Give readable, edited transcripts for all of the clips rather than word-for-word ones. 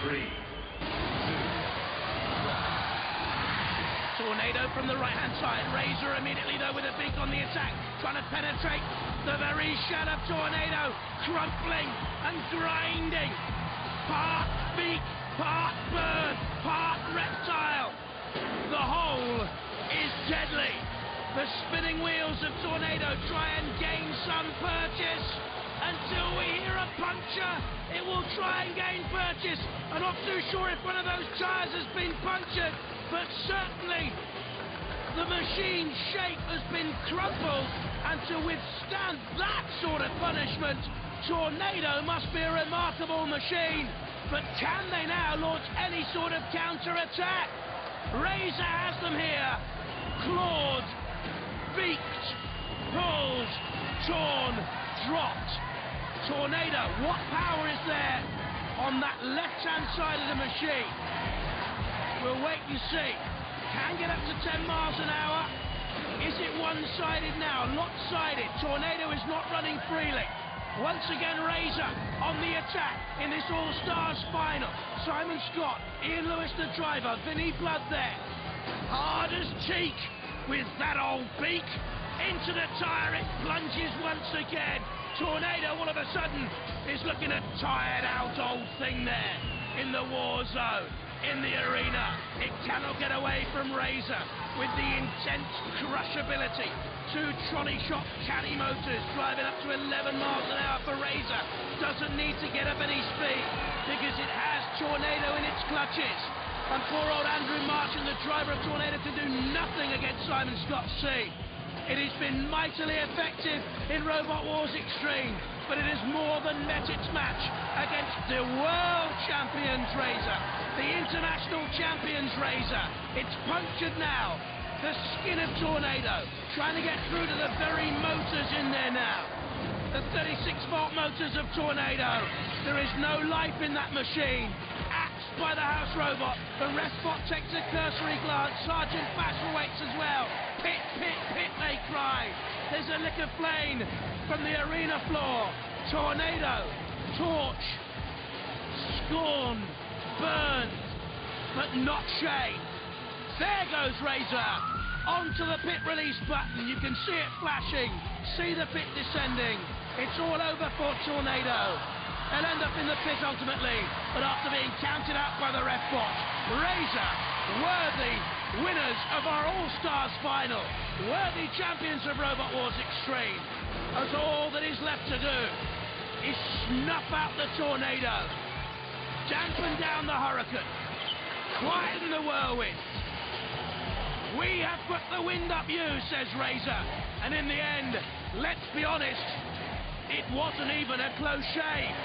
3, 2, 1. Tornado from the right-hand side. Razor immediately, though, with a beak on the attack, trying to penetrate the very shell of Tornado, crumpling and grinding. Part beak, part bird, part reptile. The whole is deadly. The spinning wheels of Tornado try and gain some purchase. Until we hear a puncture, it will try and gain purchase. I'm not too sure if one of those tyres has been punctured, but certainly the machine's shape has been crumpled. And to withstand that sort of punishment, Tornado must be a remarkable machine. But can they now launch any sort of counter-attack? Razor has them here. Clawed, beaked, pulled, torn, dropped. Tornado, what power is there on that left-hand side of the machine? We'll wait and see. Can get up to 10 miles an hour. Is it one-sided now? Lopsided. Tornado is not running freely. Once again, Razor on the attack in this All-Stars final. Simon Scott, Ian Lewis the driver, Vinnie Blood there. Hard as teak with that old beak. Into the tyre it plunges once again. Tornado all of a sudden is looking a tired out old thing there in the war zone, in the arena. It cannot get away from Razor with the intense crushability. Two trolley shop caddy motors driving up to 11 miles an hour for Razor. Doesn't need to get up any speed because it has Tornado in its clutches. And poor old Andrew Marchant, the driver of Tornado, can do nothing against Simon Scott C. It has been mightily effective in Robot Wars Extreme, but it has more than met its match against the world champions Razor, the international champions Razor. It's punctured now. The skin of Tornado, trying to get through to the very motors in there now. The 36-volt motors of Tornado. There is no life in that machine. Axed by the house robot. The Refbot takes a cursory glance. Sergeant Bash waits as well. Pit, pit, pit, they cry. There's a lick of flame from the arena floor. Tornado, torch, scorned, burned, but not shamed. There goes Razor, onto the pit release button. You can see it flashing, see the pit descending. It's all over for Tornado. They'll end up in the pit ultimately, but after being counted out by the Refbot, Razor, worthy winners of our All-Stars final, worthy champions of Robot Wars Extreme, as all that is left to do is snuff out the Tornado, dampen down the hurricane, quieten the whirlwind. We have put the wind up you, says Razor, and in the end, let's be honest, it wasn't even a close shave.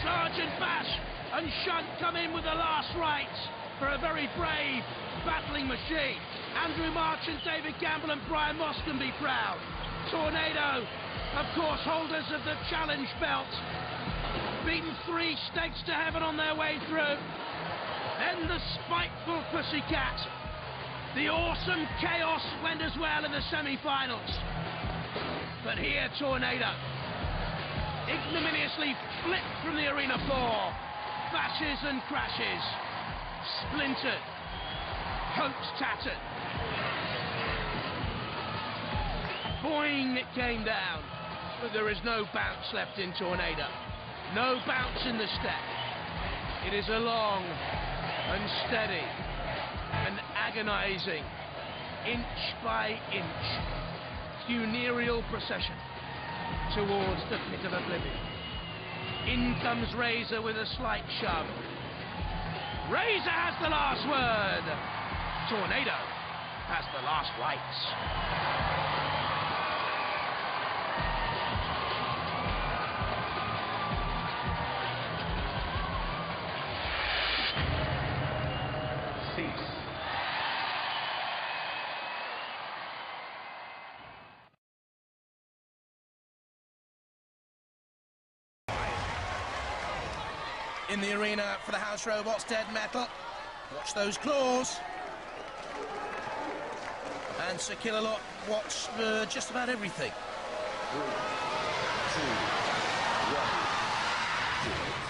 Sergeant Bash and Shunt come in with the last rites for a very brave, battling machine. Andrew Marchant, David Gamble and Brian Moss can be proud. Tornado, of course, holders of the challenge belt, beaten 3 stakes to heaven on their way through. Then the spiteful Pussycat. The awesome Chaos went as well in the semi-finals. But here, Tornado, ignominiously flipped from the arena floor, bashes and crashes, splintered, hopes tattered. Boing, it came down, but there is no bounce left in Tornado. No bounce in the step. It is a long and steady and agonizing, inch by inch, funereal procession towards the pit of oblivion. In comes Razor with a slight shove. Razor has the last word. Tornado has the last rites. In the arena for the House Robots Dead Metal. Watch those claws. And Sir Killalot watch just about everything. 3, 2,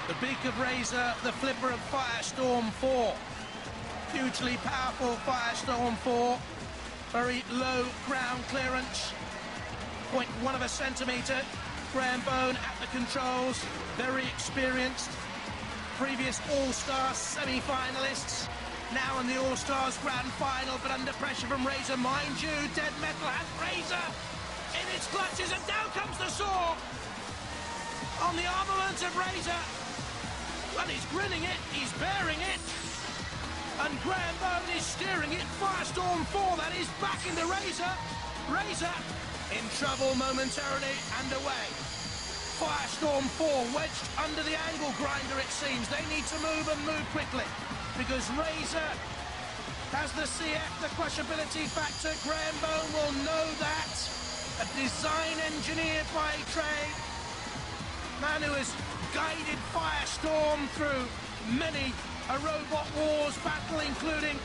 1. The speak of Razor, the flipper of Firestorm 4. Hugely powerful Firestorm 4. Very low ground clearance. 0.1 of a centimetre. Graham Bone at the controls. Very experienced. Previous All-Stars semi-finalists. Now in the All-Stars Grand Final, but under pressure from Razor. Mind you, Dead Metal has Razor in its clutches, and down comes the saw on the armament of Razor. Well, he's grinning it, he's bearing it, and Graham Bone is steering it. Firestorm 4, that is, back into Razor. Razor in trouble momentarily and away. Firestorm 4 wedged under the angle grinder, it seems. They need to move and move quickly, because Razor has the CF, the crushability factor. Graham Bone will know that. A design engineer by trade. Man who has guided Firestorm through many a Robot Wars battle, including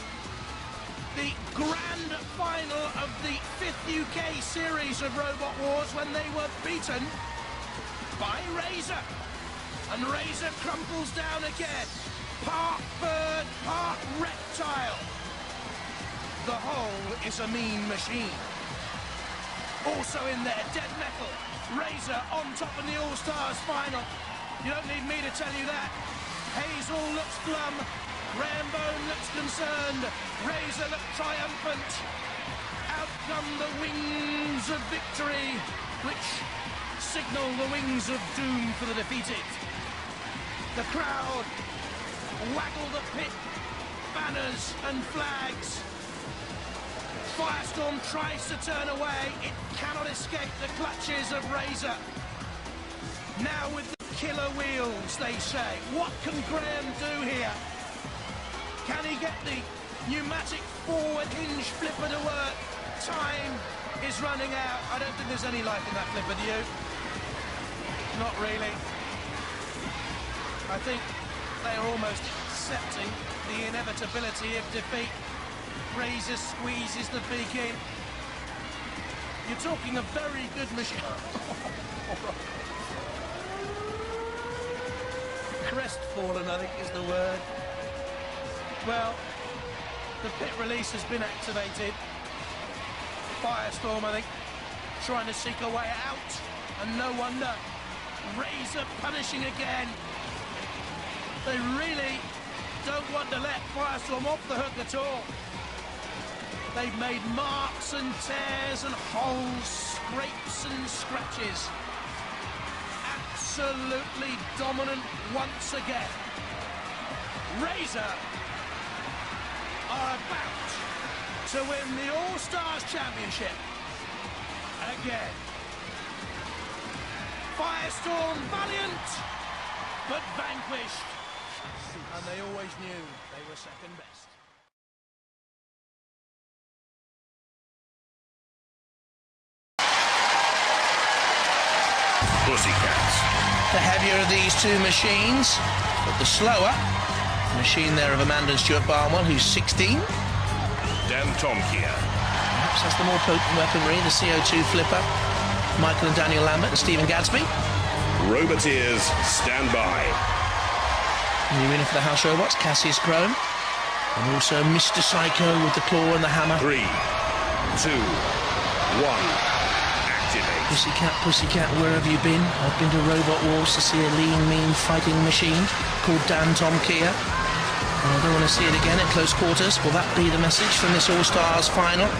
the grand final of the 5th UK series of Robot Wars, when they were beaten by Razor. And Razor crumples down again. Part bird, part reptile. The whole is a mean machine. Also in there, Dead Metal. Razor on top in the All-Stars final. You don't need me to tell you that. Hazel looks glum. Graham Bone looks concerned. Razor looks triumphant. Out come the wings of victory, which signal the wings of doom for the defeated. The crowd waggle the pit, banners and flags. Firestorm tries to turn away. It cannot escape the clutches of Razor. Now with the killer wheels, they say. What can Graham do here? Can he get the pneumatic forward hinge flipper to work? Time is running out. I don't think there's any life in that flipper, do you? Not really. I think they are almost accepting the inevitability of defeat. Razor squeezes the beak in. You're talking a very good machine. Crestfallen, I think, is the word. Well, the pit release has been activated. Firestorm, I think, trying to seek a way out, and no wonder. Razor punishing again. They really don't want to let Firestorm off the hook at all. They've made marks and tears and holes, scrapes and scratches. Absolutely dominant once again. Razor are about to win the All-Stars Championship again. Firestorm valiant, but vanquished. And they always knew they were second best. Pussycats. The heavier of these two machines, but the slower. The machine there of Amanda and Stuart Barnwell, who's 16. Dan Tomkia. Perhaps has the more potent weaponry, the CO2 flipper. Michael and Daniel Lambert and Stephen Gadsby. Roboteers, stand by. New winner for the House Robots, Cassius Crone. And also Mr. Psycho with the claw and the hammer. 3, 2, 1. Pussycat, Pussycat, where have you been? I've been to Robot Wars to see a lean, mean fighting machine called Dan Tomkia. I don't want to see it again at close quarters. Will that be the message from this All-Stars final?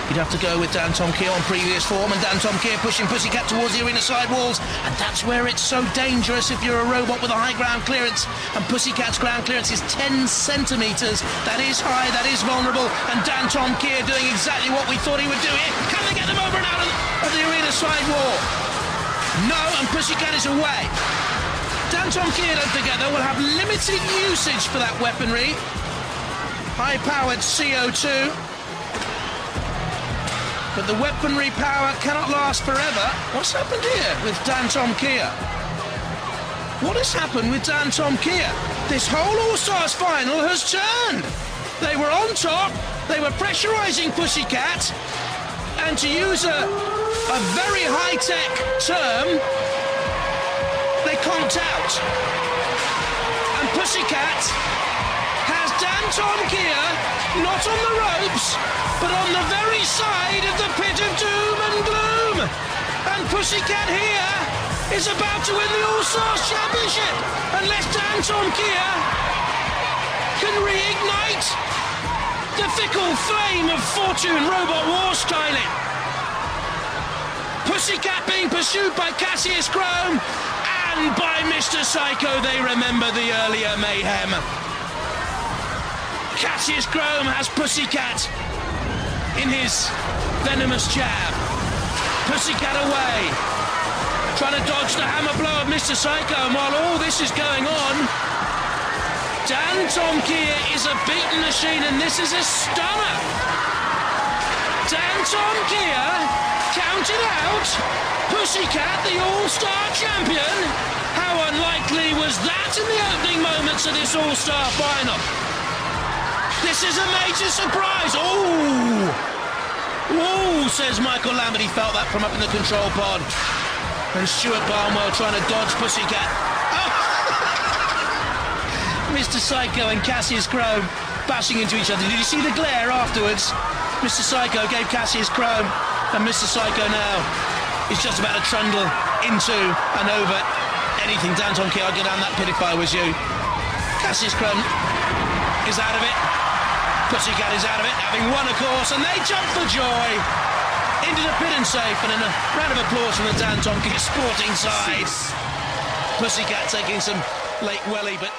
You'd have to go with Dan Tomkia on previous form, and Dan Tomkia pushing Pussycat towards the arena side walls, and that's where it's so dangerous if you're a robot with a high ground clearance, and Pussycat's ground clearance is 10 centimetres. That is high, that is vulnerable, and Dan Tomkia doing exactly what we thought he would do here. Can they get them over and out of the arena side wall? No, and Pussycat is away. Dan Tomkia, don't forget, though, will have limited usage for that weaponry. High-powered CO2. But the weaponry power cannot last forever. What's happened here with Dan Tomkia? What has happened with Dan Tomkia? This whole All-Stars final has turned. They were on top, they were pressurising Pussycat, and to use a very high-tech term, they knocked out. And Pussycat has Dan Tom Kier not on the ropes, but on the very side of the pit of doom and gloom. And Pussycat here is about to win the All-Stars Championship unless Dan Tom Kier can reignite the fickle flame of fortune robot war styling. Pussycat being pursued by Cassius Chrome and by Mr. Psycho. They remember the earlier mayhem. Cassius Chrome has Pussycat in his venomous jab. Pussycat away, trying to dodge the hammer blow of Mr. Psycho. And while all this is going on, Dan Tom Kier is a beaten machine, and this is a stunner. Dan Tom Kier counted out Pussycat, the All-Star champion. How unlikely was that in the opening moments of this All-Star final? This is a major surprise. Ooh! Ooh, says Michael Lambert. He felt that from up in the control pod. And Stuart Barnwell trying to dodge Pussycat. Oh! Mr. Psycho and Cassius Chrome bashing into each other. Did you see the glare afterwards? Mr. Psycho gave Cassius Chrome, and Mr. Psycho now is just about to trundle into and over anything. Dan Tom Kier, I'd go down that pit if I was you. Cassius Chrome is out of it. Pussycat is out of it, having won, of course, and they jump for joy into the pit and safe, and a round of applause from the Dan Tom Kier sporting side. Pussycat taking some late welly, but